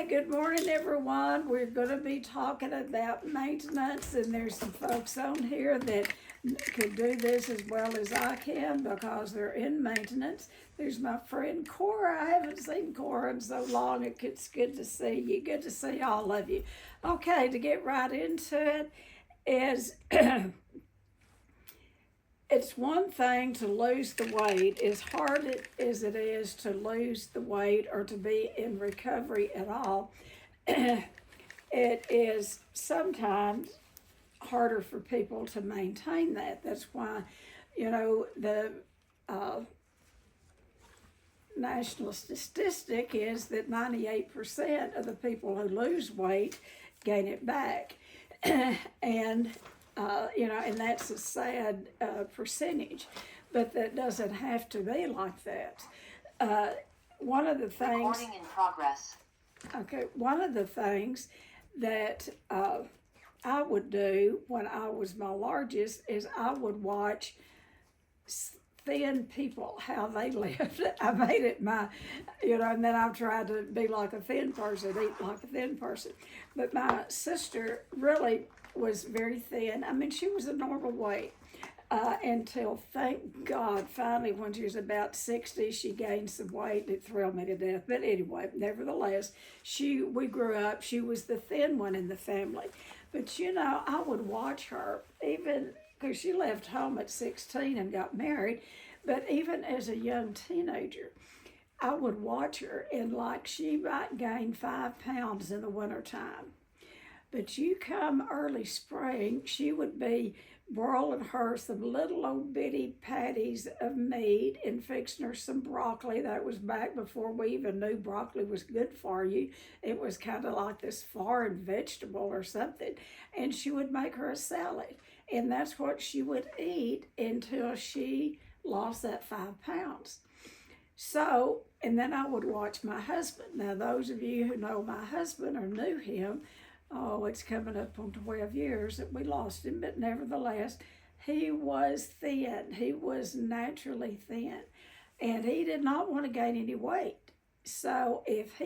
good morning, everyone. We're going to be talking about maintenance, and there's some folks on here that could do this as well as I can because they're in maintenance. There's my friend Cora. I haven't seen Cora in so long. It's good to see you. Good to see all of you. Okay, to get right into it is it's one thing to lose the weight, as hard as it is to lose the weight or to be in recovery at all. It is sometimes harder for people to maintain that. That's why, the national statistic is that 98% of the people who lose weight gain it back. And and that's a sad percentage, but that doesn't have to be like that. One of the things. Recording in progress. Okay, one of the things that I would do when I was my largest is I would watch thin people, how they lived. I made it my, and then I've tried to be like a thin person, eat like a thin person. But my sister really was very thin. I mean, she was a normal weight until, thank God, finally when she was about 60, she gained some weight. It thrilled me to death. But anyway, nevertheless, we grew up, she was the thin one in the family. But I would watch her, even because she left home at 16 and got married, but even as a young teenager, I would watch her, and like she might gain 5 pounds in the wintertime. But you come early spring, she would be broiling her some little old bitty patties of meat and fixing her some broccoli. That was back before we even knew broccoli was good for you. It was kind of like this foreign vegetable or something. And she would make her a salad. And that's what she would eat until she lost that 5 pounds. So, and then I would watch my husband. Now, those of you who know my husband or knew him, it's coming up on 12 years that we lost him, but nevertheless, he was thin. He was naturally thin, and he did not want to gain any weight. So if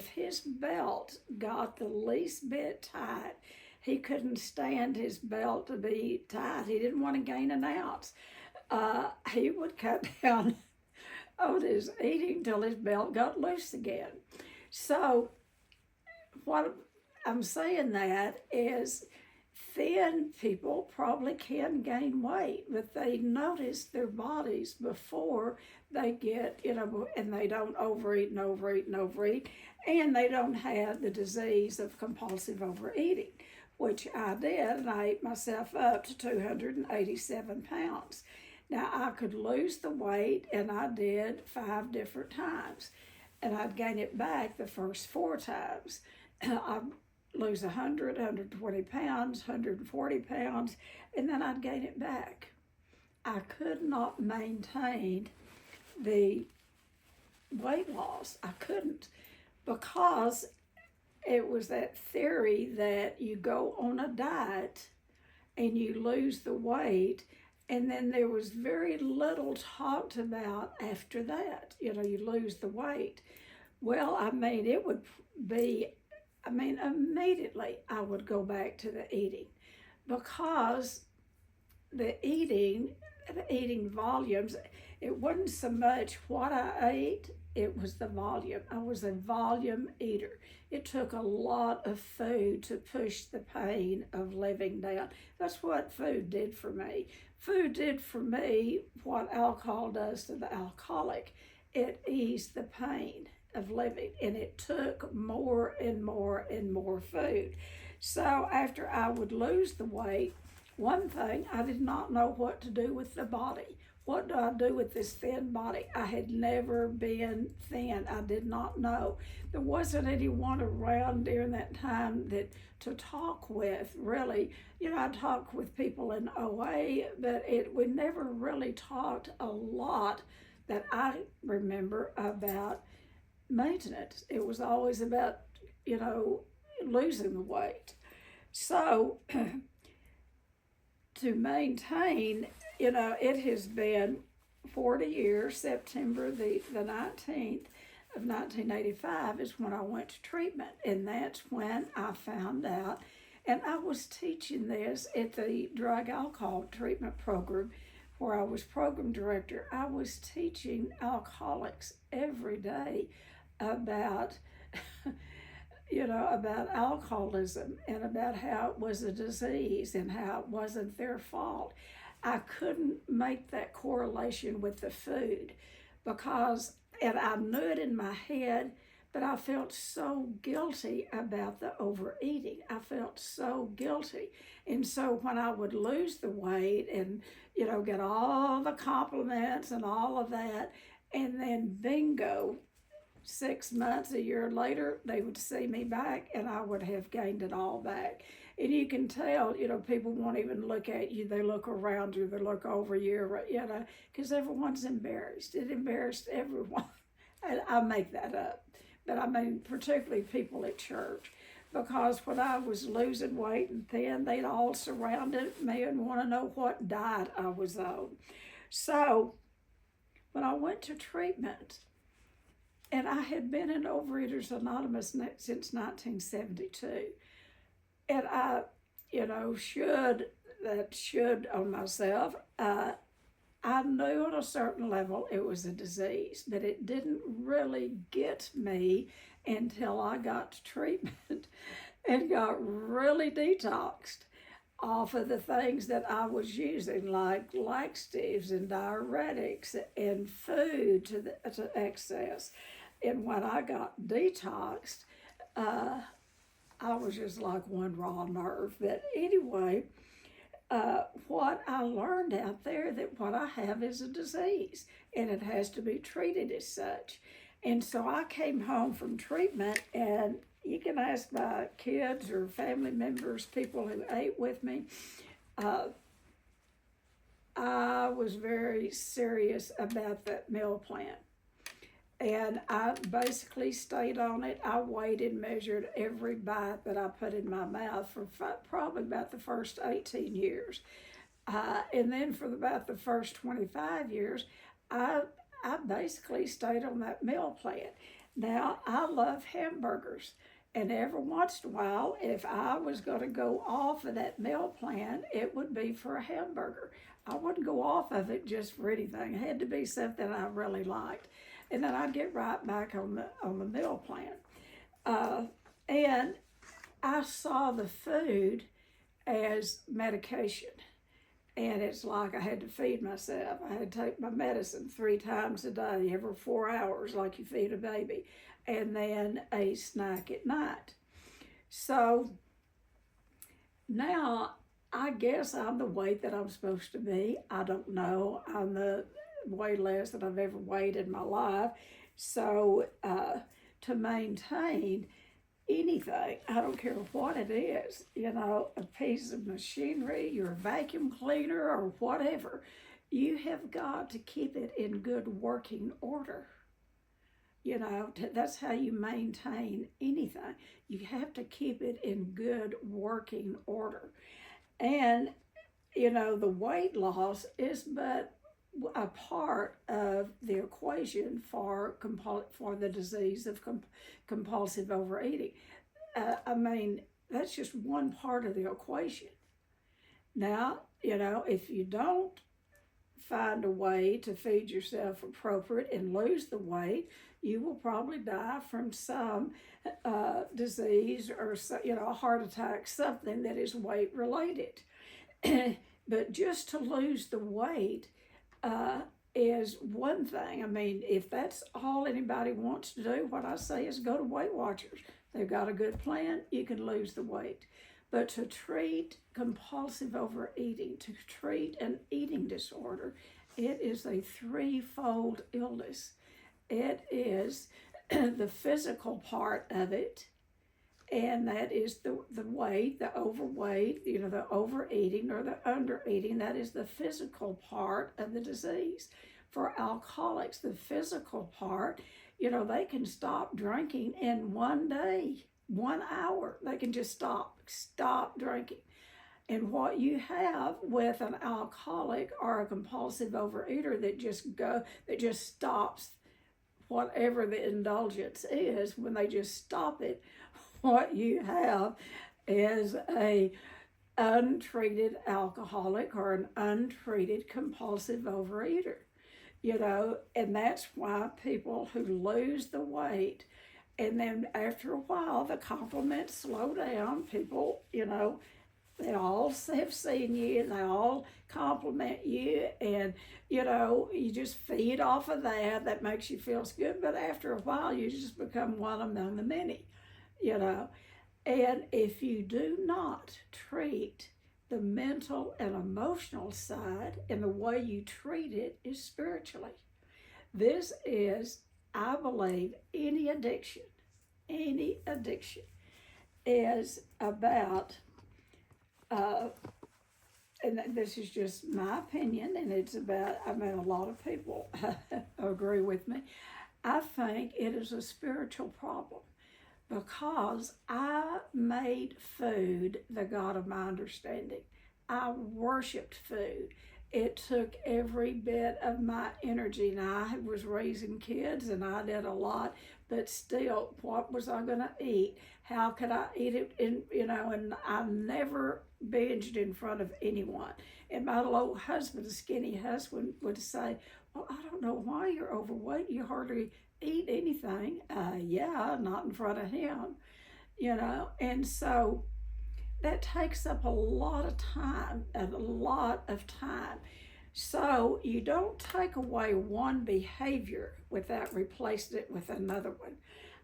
his belt got the least bit tight, he couldn't stand his belt to be tight. He didn't want to gain an ounce. He would cut down on his eating till his belt got loose again. So what I'm saying that is thin people probably can gain weight, but they notice their bodies before they get, and they don't overeat, and they don't have the disease of compulsive overeating, which I did, and I ate myself up to 287 pounds. Now, I could lose the weight, and I did 5 different times, and I'd gain it back the first 4 times. I'd lose 100, 120 pounds, 140 pounds, and then I'd gain it back. I could not maintain the weight loss. I couldn't, because it was that theory that you go on a diet and you lose the weight, and then there was very little talked about after that. You lose the weight. Well, it would be, immediately I would go back to the eating, because the eating volumes, it wasn't so much what I ate, it was the volume. I was a volume eater. It took a lot of food to push the pain of living down. That's what food did for me. Food did for me what alcohol does to the alcoholic. It eased the pain of living, and it took more and more and more food. So after I would lose the weight, one thing, I did not know what to do with the body. What do I do with this thin body? I had never been thin. I did not know. There wasn't anyone around during that time to talk with, really. I talked with people in OA, but we never really talked a lot that I remember about maintenance. It was always about, losing the weight. So to maintain, it has been 40 years, September the 19th, of 1985 is when I went to treatment, and that's when I found out. And I was teaching this at the drug alcohol treatment program where I was program director. I was teaching alcoholics every day about about alcoholism and about how it was a disease and how it wasn't their fault. I couldn't make that correlation with the food because, and I knew it in my head, but I felt so guilty about the overeating. I felt so guilty. And so when I would lose the weight and, get all the compliments and all of that, and then bingo, 6 months, a year later, they would see me back and I would have gained it all back. And you can tell, people won't even look at you. They look around you, they look over you, because everyone's embarrassed. It embarrassed everyone. I make that up. But I mean, particularly people at church. Because when I was losing weight and thin, they'd all surrounded me and want to know what diet I was on. So when I went to treatment, and I had been in Overeaters Anonymous since 1972. And I, should on myself. I knew on a certain level it was a disease, but it didn't really get me until I got to treatment and got really detoxed off of the things that I was using, like laxatives and diuretics and food to excess. And when I got detoxed, I was just like one raw nerve. But anyway, what I learned out there, that what I have is a disease and it has to be treated as such. And so I came home from treatment, and you can ask my kids or family members, people who ate with me, I was very serious about that meal plan. And I basically stayed on it. I weighed and measured every bite that I put in my mouth for probably about the first 18 years. And then for about the first 25 years, I basically stayed on that meal plan. Now, I love hamburgers. And every once in a while, if I was going to go off of that meal plan, it would be for a hamburger. I wouldn't go off of it just for anything. It had to be something I really liked. And then I'd get right back on the meal plan. And I saw the food as medication. And it's like I had to feed myself. I had to take my medicine 3 times a day, every 4 hours, like you feed a baby. And then a snack at night. So now I guess I'm the weight that I'm supposed to be. I don't know. I'm the way less than I've ever weighed in my life. So to maintain anything, I don't care what it is, a piece of machinery, your vacuum cleaner or whatever, you have got to keep it in good working order. That's how you maintain anything. You have to keep it in good working order. And, the weight loss is but a part of the equation for the disease of compulsive overeating. That's just one part of the equation. Now, if you don't find a way to feed yourself appropriate and lose the weight, you will probably die from some disease or a heart attack, something that is weight related. But just to lose the weight is one thing. If that's all anybody wants to do, what I say is go to Weight Watchers. They've got a good plan. You can lose the weight. But to treat compulsive overeating, to treat an eating disorder, it is a threefold illness. It is the physical part of it, and that is the weight, the overweight, the overeating or the undereating. That is the physical part of the disease. For alcoholics, the physical part, they can stop drinking in one day, 1 hour. They can just stop drinking. And what you have with an alcoholic or a compulsive overeater that just stops whatever the indulgence is, when they just stop it, what you have is a untreated alcoholic or an untreated compulsive overeater. And that's why people who lose the weight, and then after a while the compliments slow down. People, they all have seen you and they all compliment you, and you just feed off of that. That makes you feel good, but after a while you just become one among the many. And if you do not treat the mental and emotional side, and the way you treat it is spiritually. This is, I believe, any addiction is about, and this is just my opinion, and it's about, a lot of people agree with me. I think it is a spiritual problem, because I made food the God of my understanding. I worshiped food. It took every bit of my energy. Now, I was raising kids and I did a lot, but still, what was I going to eat? How could I eat it? And I never binged in front of anyone. And my little husband, a skinny husband, would say, well, I don't know why you're overweight. You hardly eat anything. Yeah, not in front of him, and so that takes up a lot of time, So you don't take away one behavior without replacing it with another one.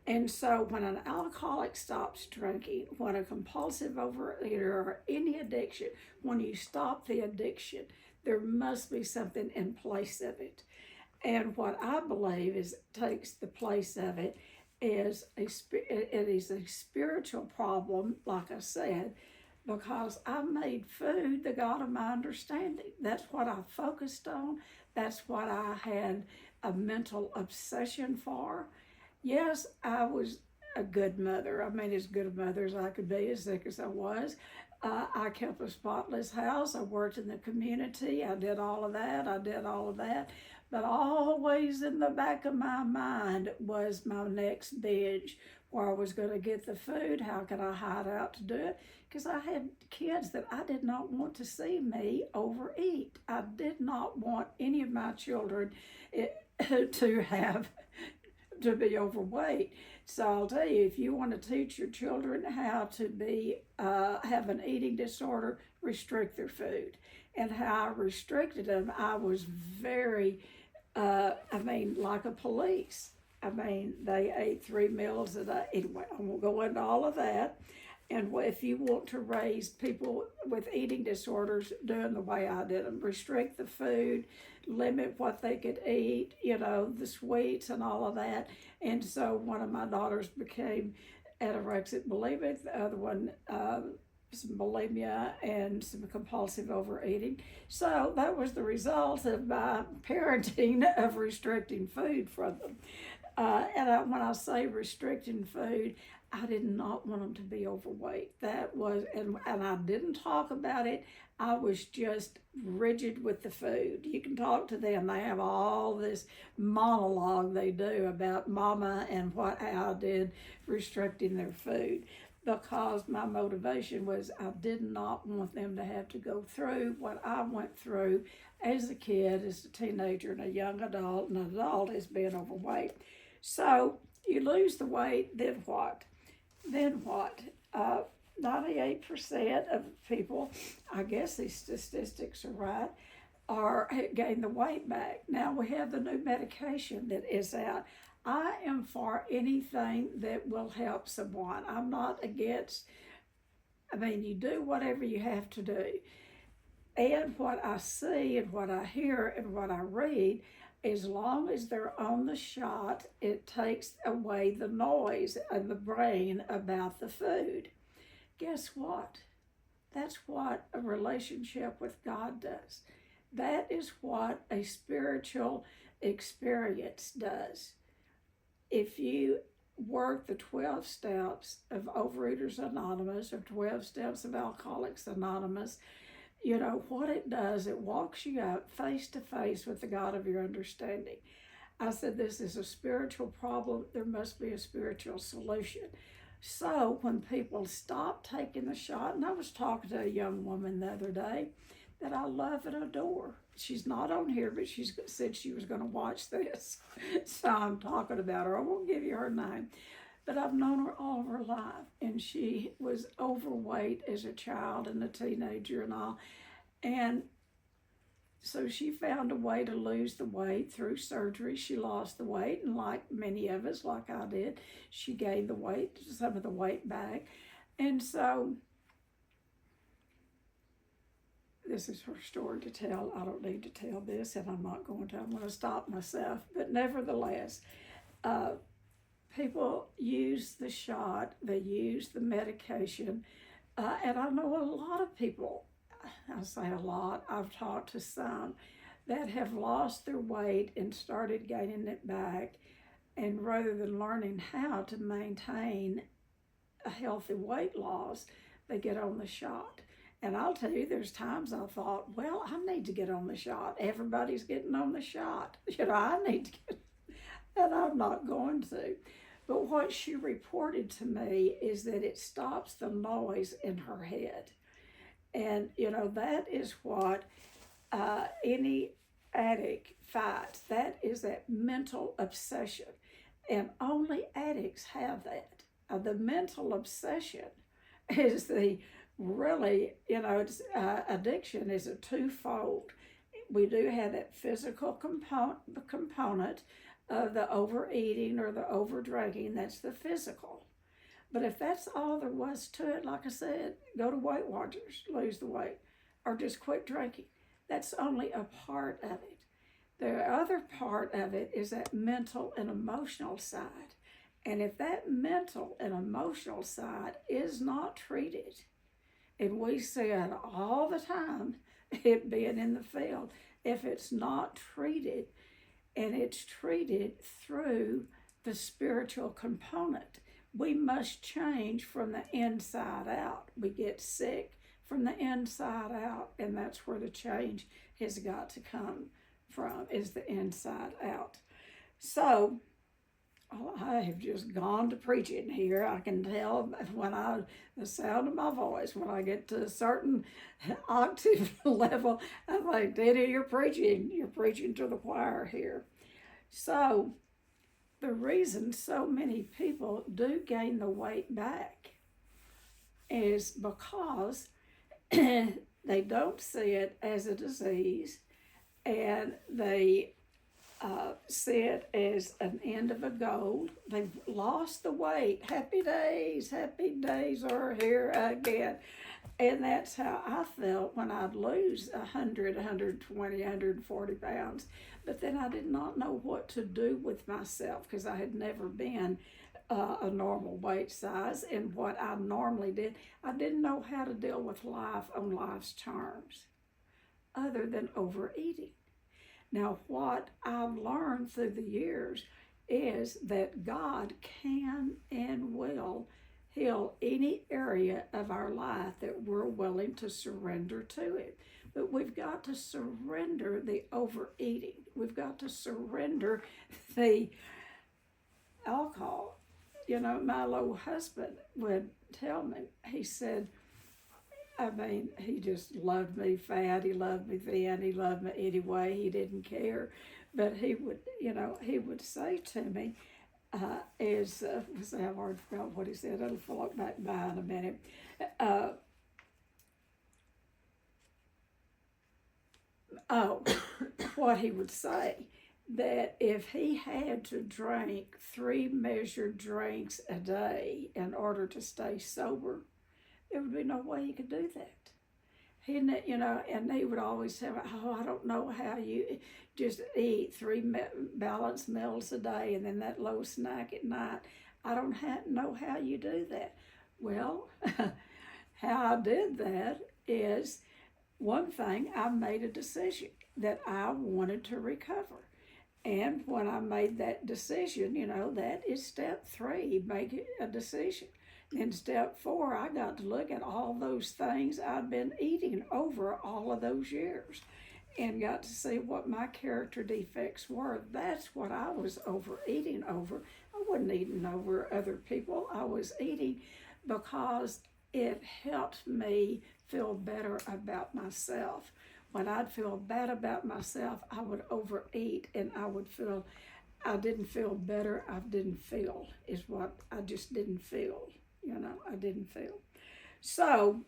And so when an alcoholic stops drinking, when a compulsive overeater, or any addiction, when you stop the addiction, there must be something in place of it. And what I believe takes the place of it is it is a spiritual problem, like I said, because I made food the God of my understanding. That's what I focused on. That's what I had a mental obsession for. Yes, I was a good mother. As good a mother as I could be, as sick as I was. I kept a spotless house. I worked in the community. I did all of that. But always in the back of my mind was my next binge, where I was going to get the food. How could I hide out to do it? Because I had kids that I did not want to see me overeat. I did not want any of my children to be overweight. So I'll tell you, if you want to teach your children how to have an eating disorder, restrict their food. And how I restricted them, I was very, like a police. They ate 3 meals a day. Anyway, I won't go into all of that. And if you want to raise people with eating disorders, doing the way I did them, restrict the food, limit what they could eat, the sweets and all of that. And so one of my daughters became anorexic bulimic, the other one some bulimia and some compulsive overeating. So that was the result of my parenting of restricting food from them. When I say restricting food, I did not want them to be overweight. That was, and I didn't talk about it. I was just rigid with the food. You can talk to them. They have all this monologue they do about mama and how I did restricting their food. Because my motivation was I did not want them to have to go through what I went through as a kid, as a teenager, and a young adult, and an adult as being overweight. So you lose the weight, then what? 98% of people, I guess these statistics are right, gain the weight back. Now we have the new medication that is out. I am for anything that will help someone. I'm not against, you do whatever you have to do. And what I see and what I hear and what I read, as long as they're on the shot, it takes away the noise in the brain about the food. Guess what? That's what a relationship with God does. That is what a spiritual experience does. If you work the 12 steps of Overeaters Anonymous or 12 steps of Alcoholics Anonymous, what it does, it walks you up face to face with the God of your understanding. I said, this is a spiritual problem. There must be a spiritual solution. So when people stop taking the shot, and I was talking to a young woman the other day that I love and adore. She's not on here, but she said she was going to watch this. So I'm talking about her. I won't give you her name. But I've known her all of her life, and she was overweight as a child and a teenager and all. And so she found a way to lose the weight through surgery. She lost the weight, and like many of us, like I did, she gained the weight, some of the weight back. And so this is her story to tell. I don't need to tell this, and I'm not going to. I'm going to stop myself. But nevertheless, people use the shot, they use the medication, and I know a lot of people, I say a lot, I've talked to some that have lost their weight and started gaining it back, and rather than learning how to maintain a healthy weight loss, they get on the shot. And I'll tell you, there's times I thought, well, I need to get on the shot. Everybody's getting on the shot. I need to get, and I'm not going to. But what she reported to me is that it stops the noise in her head. And, that is what any addict fights. That is that mental obsession. And only addicts have that. The mental obsession is the really, it's, addiction is a twofold. We do have that physical component of the overeating or the overdrinking. That's the physical. But if that's all there was to it, like I said, go to Weight Watchers, lose the weight, or just quit drinking. That's only a part of it. The other part of it is that mental and emotional side. And if that mental and emotional side is not treated, and we see it all the time, it being in the field, if it's not treated, and it's treated through the spiritual component, we must change from the inside out. We get sick from the inside out, and that's where the change has got to come from, is the inside out. So, I have just gone to preaching here. I can tell when the sound of my voice, when I get to a certain octave level, I think, Tennie, you're preaching to the choir here. So, the reason so many people do gain the weight back is because they don't see it as a disease, and they see it as an end of a goal. They've lost the weight. Happy days are here again. And that's how I felt when I'd lose 100, 120, 140 pounds. But then I did not know what to do with myself because I had never been a normal weight size. And what I normally did, I didn't know how to deal with life on life's terms other than overeating. Now, what I've learned through the years is that God can and will heal any area of our life that we're willing to surrender to it. But we've got to surrender the overeating. We've got to surrender the alcohol. My little husband would tell me, he said, he just loved me fat, he loved me thin, he loved me anyway, he didn't care. But he would say to me, I've already forgot what he said, it'll float back by in a minute. What he would say, that if he had to drink 3 measured drinks a day in order to stay sober, there would be no way he could do that. And he would always tell me, I don't know how you just eat 3 balanced meals a day and then that low snack at night. I don't know how you do that. Well, how I did that is, one thing, I made a decision that I wanted to recover. And when I made that decision, that is step 3, make a decision. In step 4, I got to look at all those things I've been eating over all of those years. and got to see what my character defects were. That's what I was overeating over. I wasn't eating over other people. I was eating because it helped me feel better about myself. When I'd feel bad about myself, I would overeat, and I didn't feel better. I didn't feel, is what I just didn't feel. I didn't feel. So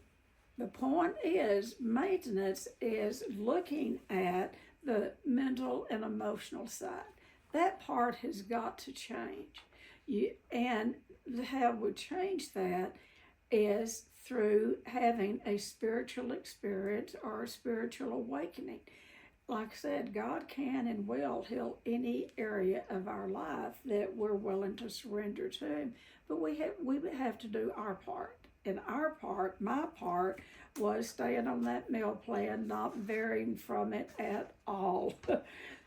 the point is, maintenance is looking at the mental and emotional side. That part has got to change. And how we change that is through having a spiritual experience or a spiritual awakening. Like I said, God can and will heal any area of our life that we're willing to surrender to Him. But we have to do our part. And our part, my part, was staying on that meal plan, not varying from it at all.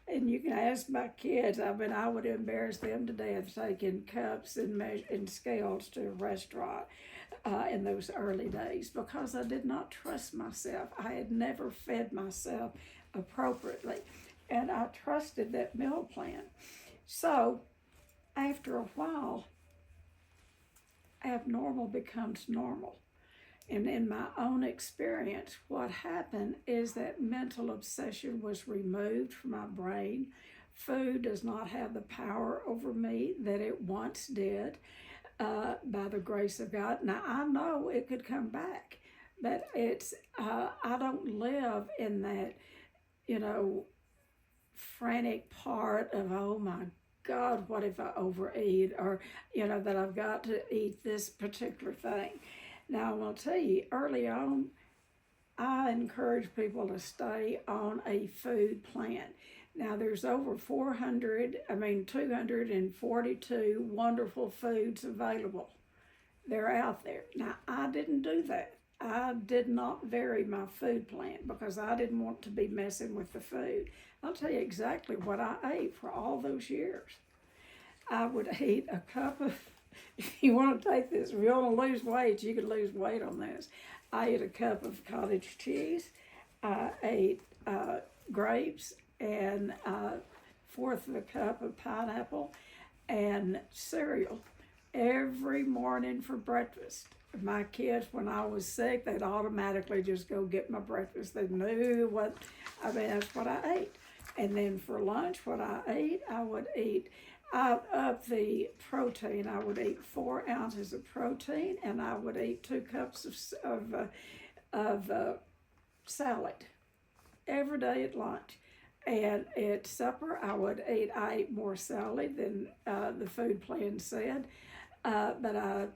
And you can ask my kids. I mean, I would embarrass them to death taking cups and scales to a restaurant in those early days, because I did not trust myself. I had never fed myself appropriately, and I trusted that meal plan. So after a while, abnormal becomes normal. And in my own experience, what happened is that mental obsession was removed from my brain. Food does not have the power over me that it once did, by the grace of God. Now, I know it could come back, but I don't live in that, frantic part of, oh my God, what if I overeat, or, that I've got to eat this particular thing. Now, I will tell you, early on, I encourage people to stay on a food plan. Now, there's over 242 wonderful foods available. They're out there. Now, I didn't do that. I did not vary my food plan because I didn't want to be messing with the food. I'll tell you exactly what I ate for all those years. I would eat a cup of, if you want to take this, if you want to lose weight, you can lose weight on this. I ate a cup of cottage cheese. I ate grapes and a fourth of a cup of pineapple and cereal every morning for breakfast. My kids, when I was sick, they'd automatically just go get my breakfast. They knew that's what I ate. And then for lunch, what I ate, I would eat out of the protein. I would eat 4 ounces of protein, and I would eat 2 cups of salad every day at lunch. And at supper, I ate more salad than the food plan said, but I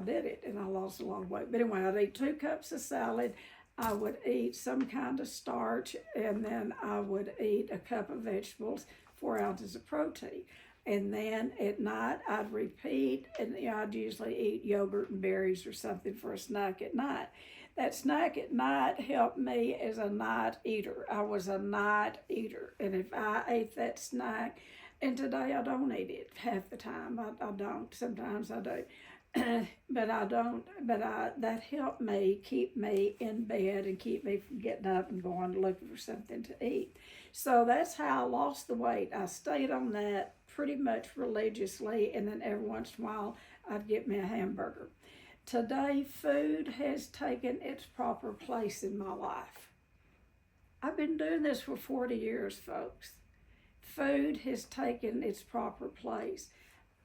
did it, and I lost a lot of weight. But anyway, I'd eat 2 cups of salad. I would eat some kind of starch, and then I would eat a cup of vegetables, 4 ounces of protein. And then at night, I'd repeat, and I'd usually eat yogurt and berries or something for a snack at night. That snack at night helped me as a night eater. I was a night eater, and if I ate that snack, and today I don't eat it half the time. I don't. Sometimes I do. But I don't, that helped me keep me in bed and keep me from getting up and going looking for something to eat. So that's how I lost the weight. I stayed on that pretty much religiously, and then every once in a while I'd get me a hamburger. Today, food has taken its proper place in my life. I've been doing this for 40 years, folks. Food has taken its proper place.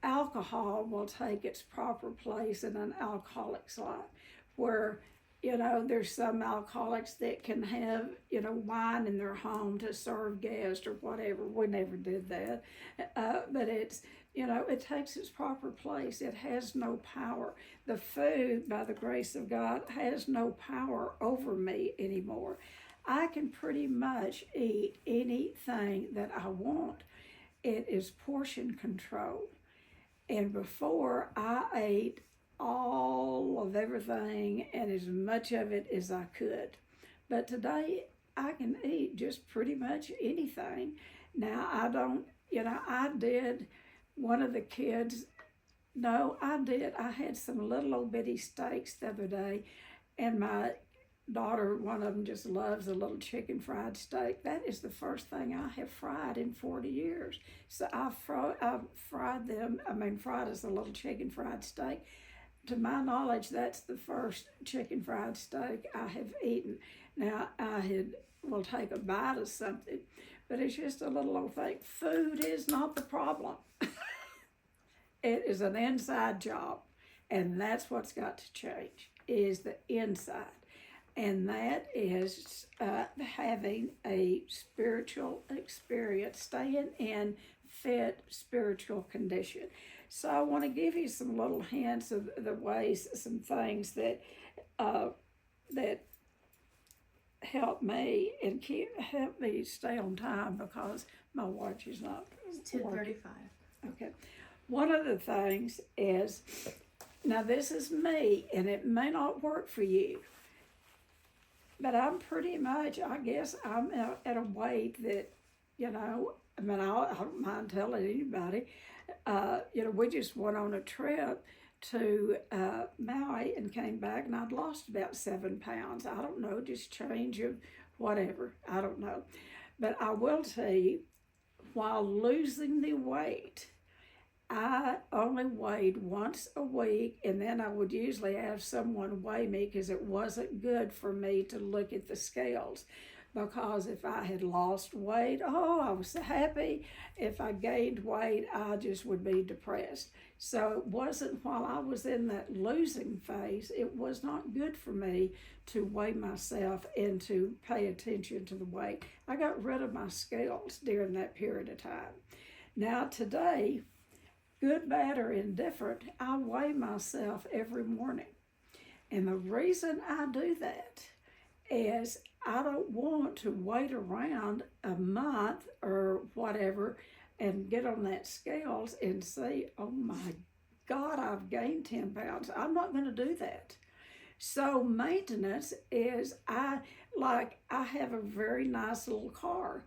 Alcohol will take its proper place in an alcoholic's life, where, there's some alcoholics that can have, wine in their home to serve guests or whatever. We never did that. But it's, it takes its proper place. It has no power. The food, by the grace of God, has no power over me anymore. I can pretty much eat anything that I want. It is portion control. And before, I ate all of everything and as much of it as I could. But today, I can eat just pretty much anything. Now, I did, one of the kids, I had some little old bitty steaks the other day, and my daughter, one of them just loves a little chicken fried steak. That is the first thing I have fried in 40 years. So I've fried them, fried as a little chicken fried steak. To my knowledge, that's the first chicken fried steak I have eaten. Now, will take a bite of something, but it's just a little old thing. Food is not the problem. It is an inside job, and that's what's got to change, is the inside. And that is having a spiritual experience, staying in fit spiritual condition. So I want to give you some little hints of the ways, some things that that help me and help me stay on time, because my watch is not. It's 10:35. Okay. One of the things is, now this is me, and it may not work for you, but I'm pretty much, I guess, I'm at a weight that, I don't mind telling anybody. We just went on a trip to Maui and came back, and I'd lost about 7 pounds. I don't know, just change of whatever. I don't know. But I will tell you, while losing the weight, I only weighed once a week, and then I would usually have someone weigh me, because it wasn't good for me to look at the scales. Because if I had lost weight, I was happy. If I gained weight, I just would be depressed. So it wasn't, while I was in that losing phase, it was not good for me to weigh myself and to pay attention to the weight. I got rid of my scales during that period of time. Now today, good, bad, or indifferent, I weigh myself every morning. And the reason I do that is I don't want to wait around a month or whatever and get on that scales and say, oh my God, I've gained 10 pounds. I'm not going to do that. So maintenance is, I have a very nice little car,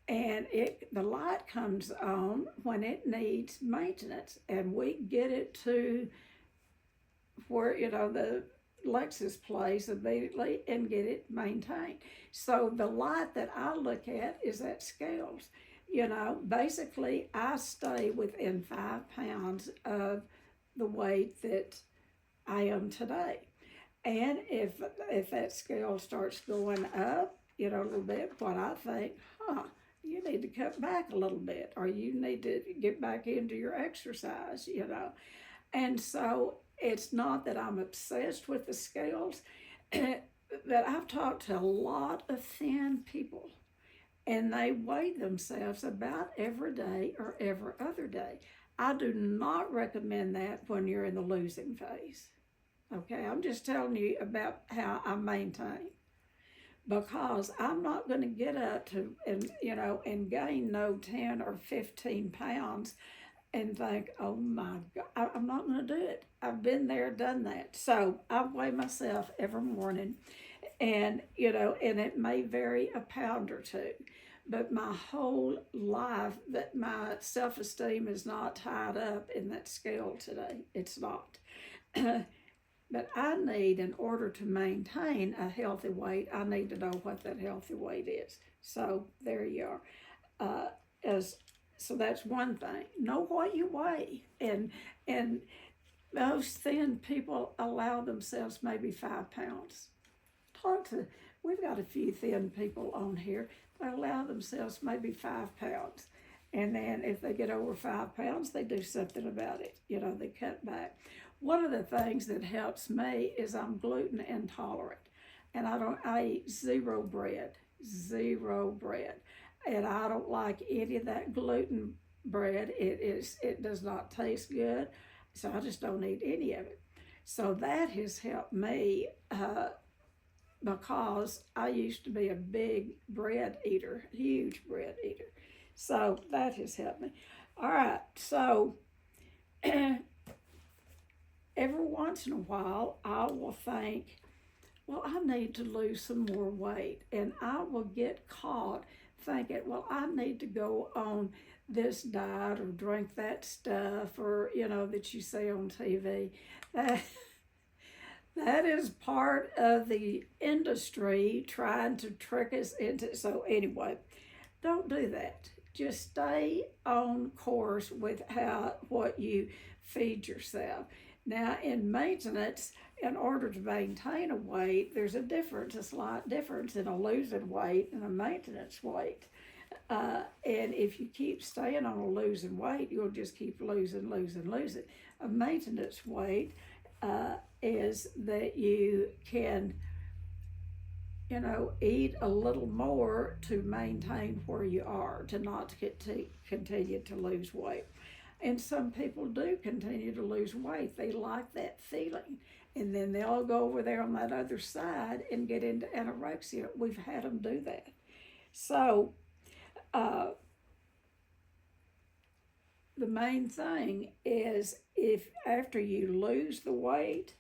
and the light comes on when it needs maintenance, and we get it to where, the Lexus place immediately and get it maintained. So the light that I look at is at scales. Basically I stay within 5 pounds of the weight that I am today. And if that scale starts going up, a little bit, what I think, you need to cut back a little bit, or you need to get back into your exercise, And so it's not that I'm obsessed with the scales, but I've talked to a lot of thin people, and they weigh themselves about every day or every other day. I do not recommend that when you're in the losing phase. Okay, I'm just telling you about how I maintain, because I'm not going to get up to and gain no 10 or 15 pounds and think, oh my God, I'm not going to do it. I've been there, done that. So I weigh myself every morning, and and it may vary a pound or two, but my whole life, that my self-esteem is not tied up in that scale today. It's not. But I need, in order to maintain a healthy weight, I need to know what that healthy weight is. So there you are. So that's one thing. Know what you weigh. And most thin people allow themselves maybe 5 pounds. We've got a few thin people on here. They allow themselves maybe 5 pounds. And then if they get over 5 pounds, they do something about it. They cut back. One of the things that helps me is I'm gluten intolerant. And I eat zero bread. And I don't like any of that gluten bread. It does not taste good, so I just don't eat any of it. So that has helped me because I used to be a big bread eater, huge bread eater. So that has helped me. All right, so every once in a while I will think, well, I need to lose some more weight, and I will get caught thinking, well, I need to go on this diet or drink that stuff, or that you see on TV. That is part of the industry trying to trick us into. So, anyway, don't do that. Just stay on course with what you feed yourself. Now, in maintenance, in order to maintain a weight, there's a slight difference in a losing weight and a maintenance weight. And if you keep staying on a losing weight, you'll just keep losing. A maintenance weight is that you can, eat a little more to maintain where you are, to not get to continue to lose weight. And some people do continue to lose weight. They like that feeling. And then they'll go over there on that other side and get into anorexia. We've had them do that. So, the main thing is if after you lose the weight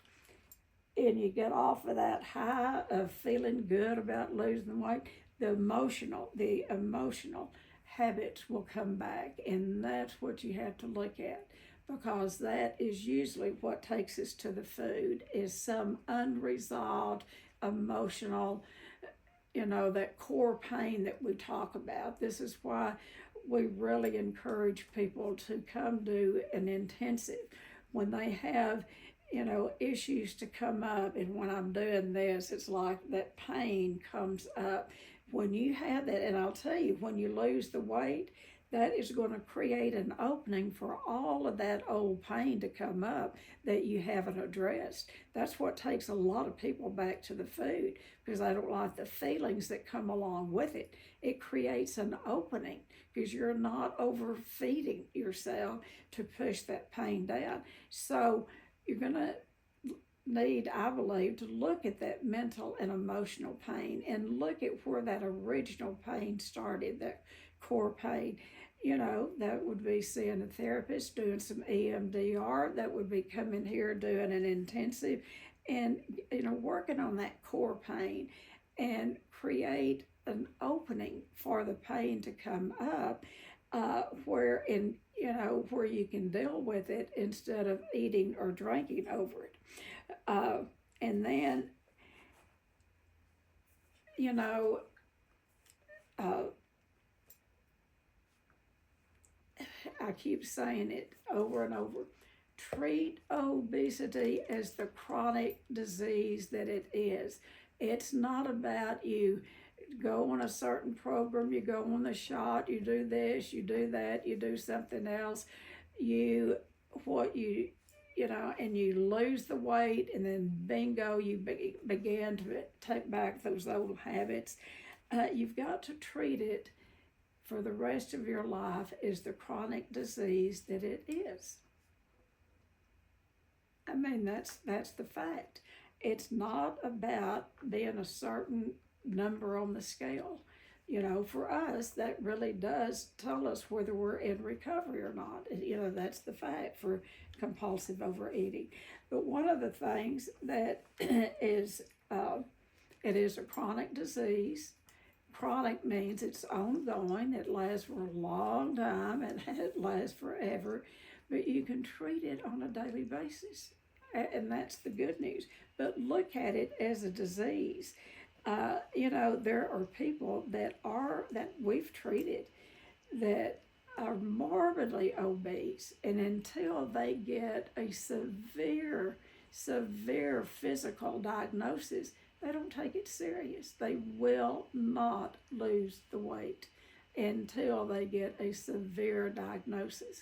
and you get off of that high of feeling good about losing the weight, the emotional habits will come back, and that's what you have to look at, because that is usually what takes us to the food, is some unresolved emotional, that core pain that we talk about. This is why we really encourage people to come do an intensive when they have, issues to come up. And when I'm doing this, it's like that pain comes up. When you have that, and I'll tell you, when you lose the weight, that is going to create an opening for all of that old pain to come up that you haven't addressed. That's what takes a lot of people back to the food, because they don't like the feelings that come along with it. It creates an opening because you're not overfeeding yourself to push that pain down. So you're going to need, I believe, to look at that mental and emotional pain and look at where that original pain started, that core pain. That would be seeing a therapist, doing some EMDR. That would be coming here, doing an intensive, and working on that core pain and create an opening for the pain to come up, where you can deal with it instead of eating or drinking over it. And then, I keep saying it over and over. Treat obesity as the chronic disease that it is. It's not about you go on a certain program, you go on the shot, you do this, you do that, you do something else, and you lose the weight, and then bingo, you begin to take back those old habits. You've got to treat it for the rest of your life as the chronic disease that it is. I mean, that's the fact. It's not about being a certain number on the scale. For us, that really does tell us whether we're in recovery or not. That's the fact for compulsive overeating. But one of the things that is, it is a chronic disease. Chronic means it's ongoing, it lasts for a long time, and it lasts forever, but you can treat it on a daily basis, and that's the good news. But look at it as a disease. There are people that we've treated that are morbidly obese, and until they get a severe physical diagnosis, they don't take it serious. They will not lose the weight until they get a severe diagnosis.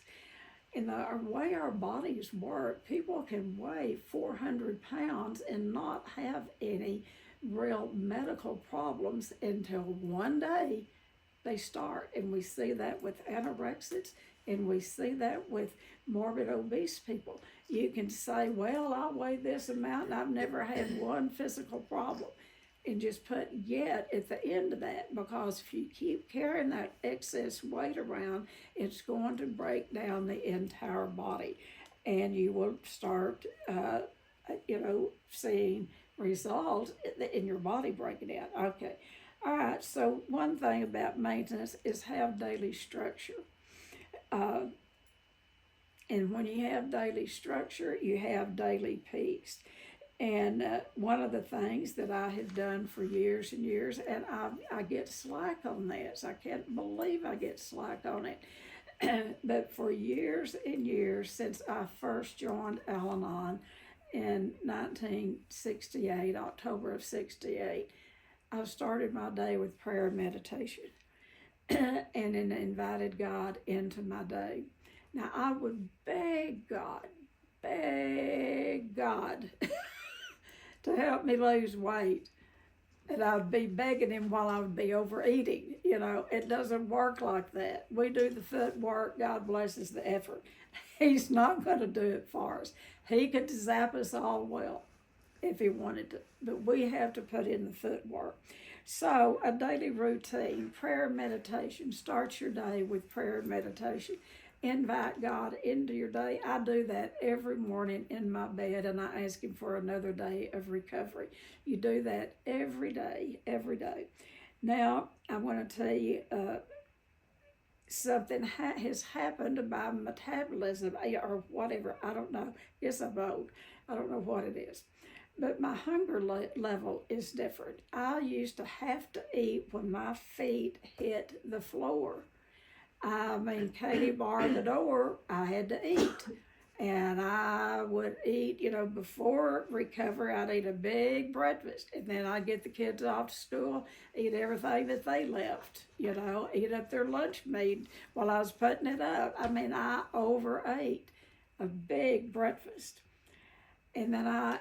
In the way our bodies work, people can weigh 400 pounds and not have any real medical problems until one day they start. And we see that with anorexics, and we see that with morbid obese people. You can say, well, I weigh this amount and I've never had one physical problem, and just put yet at the end of that, because if you keep carrying that excess weight around, it's going to break down the entire body, and you will start, seeing results in your body breaking down. Okay. All right, so one thing about maintenance is have daily structure. And when you have daily structure, you have daily peace. And one of the things that I have done for years and years, and I get slack on this. I can't believe I get slack on it. But for years and years, since I first joined Al-Anon in 1968, October of 68, I started my day with prayer and meditation and then invited God into my day. Now, I would beg God to help me lose weight. And I'd be begging him while I would be overeating. You know, it doesn't work like that. We do the footwork. God blesses the effort. He's not going to do it for us. He could zap us all well if he wanted to, but we have to put in the footwork. So a daily routine, prayer and meditation. Start your day with prayer and meditation. Invite God into your day. I do that every morning in my bed, and I ask him for another day of recovery. You do that every day, every day. Now, I want to tell you something has happened to my metabolism or whatever. I don't know. Yes, I'm old. I don't know what it is. But my hunger level is different. I used to have to eat when my feet hit the floor. I mean, Katie barred the door, I had to eat. And I would eat, you know, before recovery, I'd eat a big breakfast. And then I'd get the kids off to school, eat everything that they left, you know, eat up their lunch meat while I was putting it up. I mean, I overate a big breakfast. And then I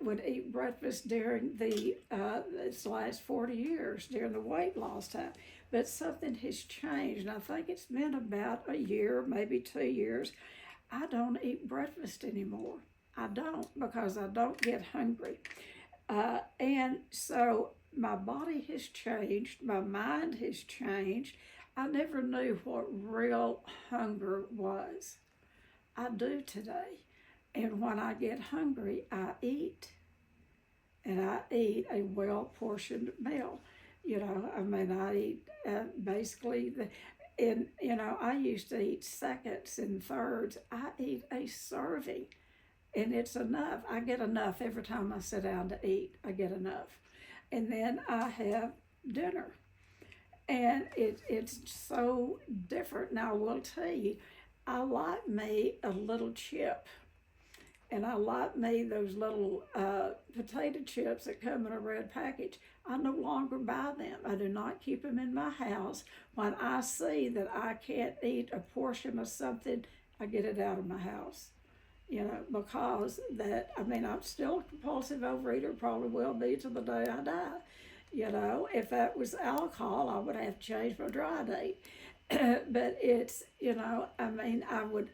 would eat breakfast during this last 40 years, during the weight loss time. But something has changed, and I think it's been about a year, maybe 2 years. I don't eat breakfast anymore. I don't, because I don't get hungry. And so my body has changed, my mind has changed. I never knew what real hunger was. I do today. And when I get hungry, I eat. And I eat a well-portioned meal. You know, I mean, I eat basically, I used to eat seconds and thirds. I eat a serving, and it's enough. I get enough every time I sit down to eat. I get enough. And then I have dinner. And it's so different. Now, I will tell you, I like me a little chip. And I like me those little potato chips that come in a red package. I no longer buy them. I do not keep them in my house. When I see that I can't eat a portion of something, I get it out of my house. You know, because I'm still a compulsive overeater, probably will be till the day I die. You know, if that was alcohol, I would have to change my dry date. But it's, I would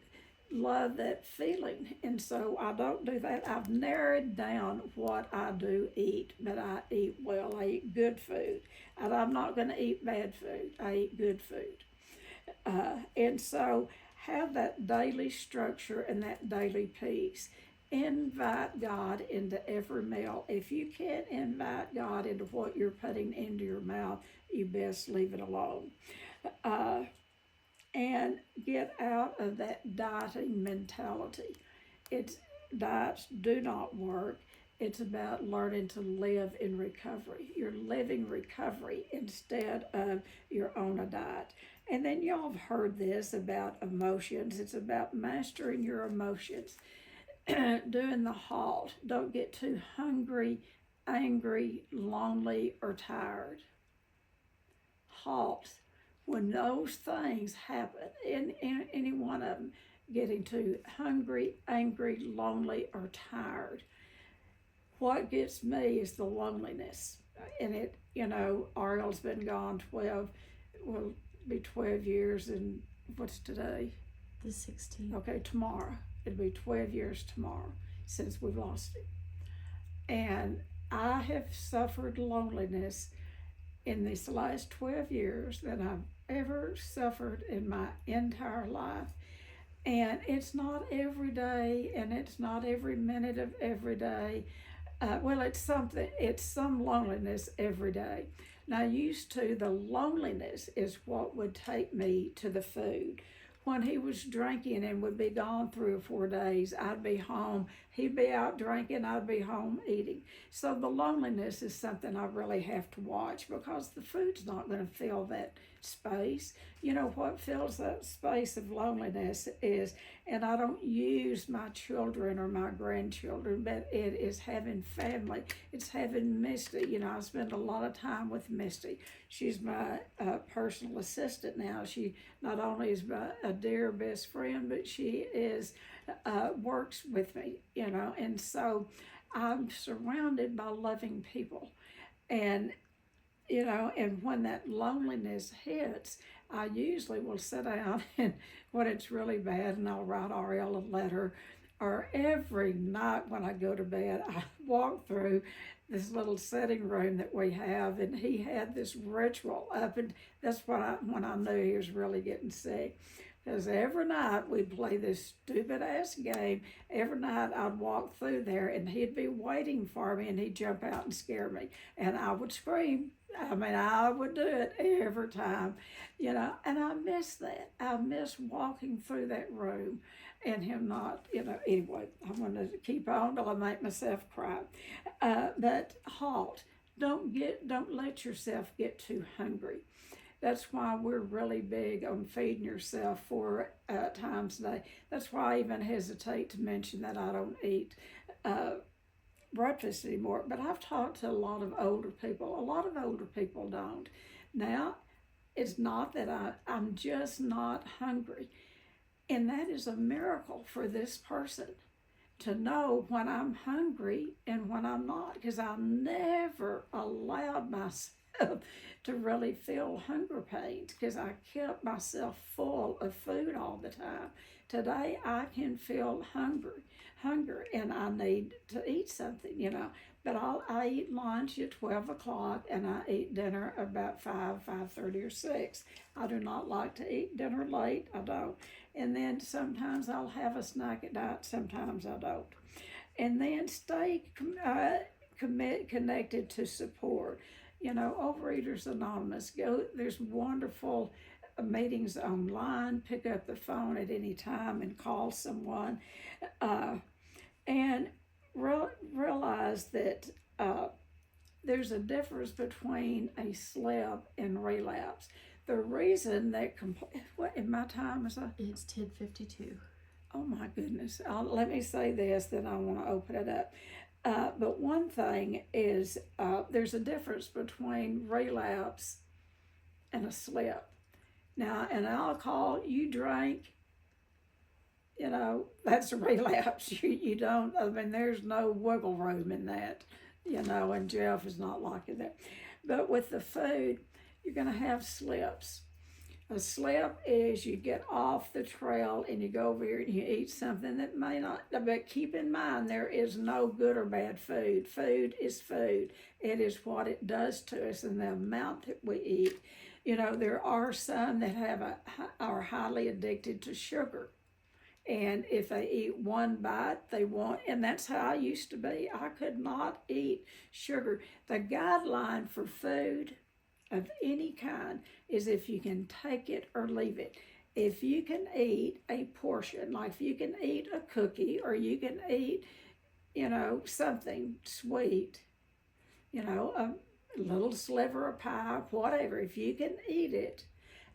love that feeling, and so I don't do that. I've narrowed down what I do eat, but I eat well. I eat good food, and I'm not going to eat bad food. I eat good food, and so have that daily structure and that daily peace. Invite God into every meal. If you can't invite God into what you're putting into your mouth, you best leave it alone. And get out of that dieting mentality. Diets do not work. It's about learning to live in recovery. You're living recovery instead of you're on a diet. And then y'all have heard this about emotions. It's about mastering your emotions. Doing the halt. Don't get too hungry, angry, lonely, or tired. Halt. When those things happen, in any one of them, getting too hungry, angry, lonely, or tired, what gets me is the loneliness. And Ariel's been gone 12 years, and what's today? The 16th. Okay, tomorrow. It'll be 12 years tomorrow since we've lost him. And I have suffered loneliness in these last 12 years that I've ever suffered in my entire life. And it's not every day, and it's not every minute of every day. It's some loneliness every day. Now, used to, the loneliness is what would take me to the food. when he was drinking and would be gone 3 or 4 days, I'd be home. He'd be out drinking, I'd be home eating. So the loneliness is something I really have to watch, because the food's not going to fill that space. You know, what fills that space of loneliness is, and I don't use my children or my grandchildren, but it is having family. It's having Misty. You know, I spend a lot of time with Misty. She's my personal assistant now. She not only is a dear best friend, but she is works with me, you know, and so I'm surrounded by loving people. And you know, and when that loneliness hits, I usually will sit down and when it's really bad, and I'll write Ariel a letter. Or every night when I go to bed, I walk through this little sitting room that we have, and he had this ritual up, and that's when I knew he was really getting sick. Because every night we'd play this stupid ass game. Every night I'd walk through there and he'd be waiting for me, and he'd jump out and scare me. And I would scream. I mean, I would do it every time, you know, and I miss that. I miss walking through that room and him not, you know, anyway, I'm going to keep on till I make myself cry. But halt. Don't let yourself get too hungry. That's why we're really big on feeding yourself 4 times a day. That's why I even hesitate to mention that I don't eat breakfast anymore. But I've talked to a lot of older people. A lot of older people don't. Now, it's not that I'm just not hungry. And that is a miracle for this person, to know when I'm hungry and when I'm not, because I never allowed myself to really feel hunger pains, because I kept myself full of food all the time. Today I can feel hunger, and I need to eat something, you know. But I eat lunch at 12 o'clock, and I eat dinner about 5:30, or 6. I do not like to eat dinner late. I don't. And then sometimes I'll have a snack at night. Sometimes I don't. And then stay connected to support. You know, Overeaters Anonymous, there's wonderful meetings online. Pick up the phone at any time and call someone. And realize that there's a difference between a slip and relapse. The reason that, what in my time is that? It's 10:52. Oh my goodness. Let me say this, then I want to open it up. But one thing is there's a difference between relapse and a slip. Now, in alcohol, you drank, you know, that's a relapse. You don't, I mean, there's no wiggle room in that, you know, and Jeff is not like that. But with the food, you're going to have slips. A slip is you get off the trail and you go over here and you eat something that may not, but keep in mind, there is no good or bad food. Food is food. It is what it does to us and the amount that we eat. You know, there are some that are highly addicted to sugar. And if they eat one bite, they want, and that's how I used to be. I could not eat sugar. The guideline for food of any kind is if you can take it or leave it. If you can eat a portion, like if you can eat a cookie or you can eat, you know, something sweet, you know, a little sliver of pie, whatever, if you can eat it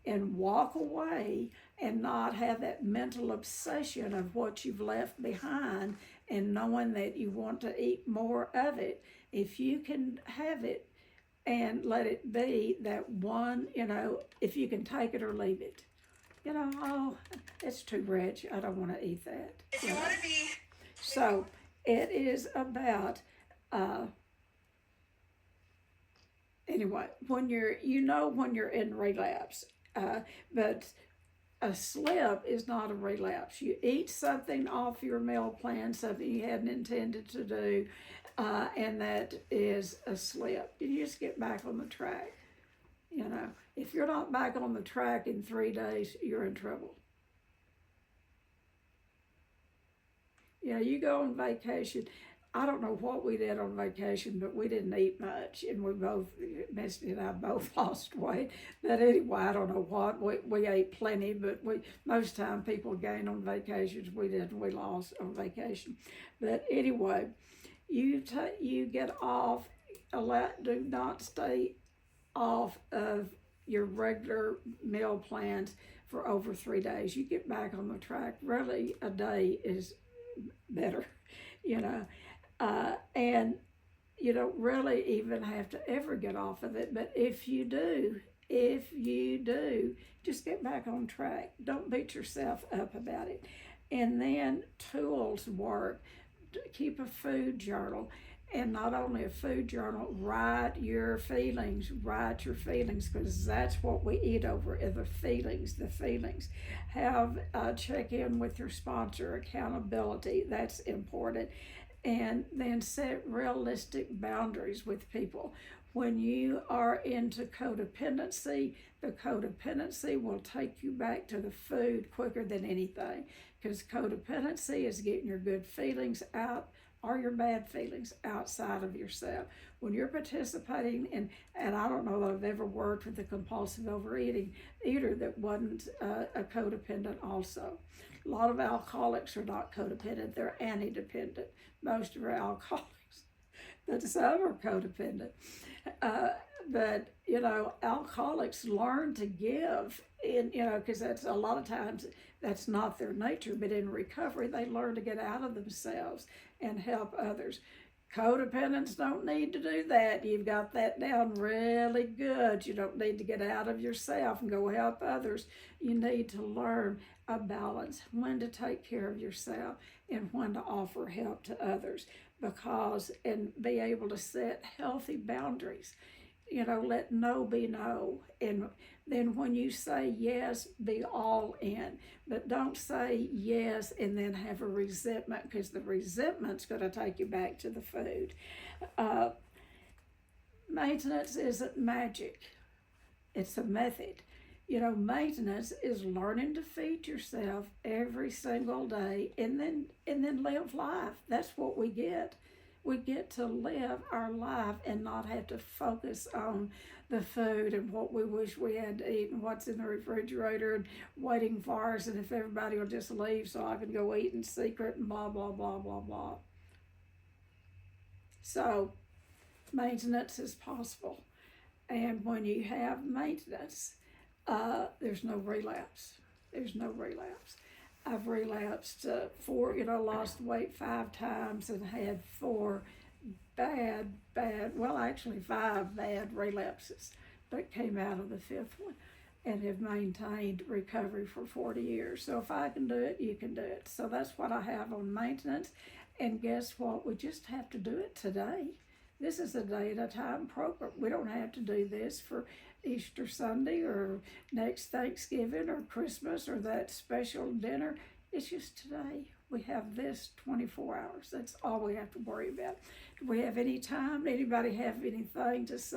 and walk away and not have that mental obsession of what you've left behind and knowing that you want to eat more of it, if you can have it and let it be that one, you know, if you can take it or leave it. You know, oh, it's too rich. I don't want to eat that. If you want to be. So it is about, anyway, when you're in relapse, but a slip is not a relapse. You eat something off your meal plan, something you hadn't intended to do, and that is a slip. You just get back on the track. You know, if you're not back on the track in 3 days, you're in trouble. You know, you go on vacation. I don't know what we did on vacation, but we didn't eat much, and we both, Misty and I both lost weight. But anyway, I don't know what, we ate plenty, but most time people gain on vacations. We didn't, we lost on vacation. But anyway, you get off, do not stay off of your regular meal plans for over 3 days. You get back on the track. Really, a day is better, you know. And you don't really even have to ever get off of it. But if you do, just get back on track. Don't beat yourself up about it. And then tools work. Keep a food journal. And not only a food journal, write your feelings, because that's what we eat over, are the feelings. Have check in with your sponsor, accountability, that's important. And then set realistic boundaries with people. When you are into codependency, the codependency will take you back to the food quicker than anything, because codependency is getting your good feelings out or your bad feelings outside of yourself. When you're participating in, and I don't know that I've ever worked with a compulsive overeating eater that wasn't a codependent also. A lot of alcoholics are not codependent, they're anti-dependent. Most of our alcoholics, but some are codependent. But, you know, alcoholics learn to give, because that's a lot of times that's not their nature, but in recovery, they learn to get out of themselves and help others. Codependents don't need to do that. You've got that down really good. You don't need to get out of yourself and go help others. You need to learn a balance, when to take care of yourself and when to offer help to others, and be able to set healthy boundaries. Let no be no. And then when you say yes, be all in. But don't say yes and then have a resentment, because the resentment's going to take you back to the food. Maintenance isn't magic. It's a method. Maintenance is learning to feed yourself every single day and then live life. That's what we get. We get to live our life and not have to focus on the food and what we wish we had to eat and what's in the refrigerator and waiting for us, and if everybody will just leave so I can go eat in secret and blah, blah, blah, blah, blah. So maintenance is possible. And when you have maintenance, there's no relapse. I've relapsed lost weight 5 times and had 4 5 bad relapses, but came out of the 5th one and have maintained recovery for 40 years. So if I can do it, you can do it. So that's what I have on maintenance. And guess what? We just have to do it today. This is a day-at-a-time program. We don't have to do this for Easter Sunday or next Thanksgiving or Christmas or that special dinner. It's just today. We have this 24 hours. That's all we have to worry about. Do we have any time? Anybody have anything to say?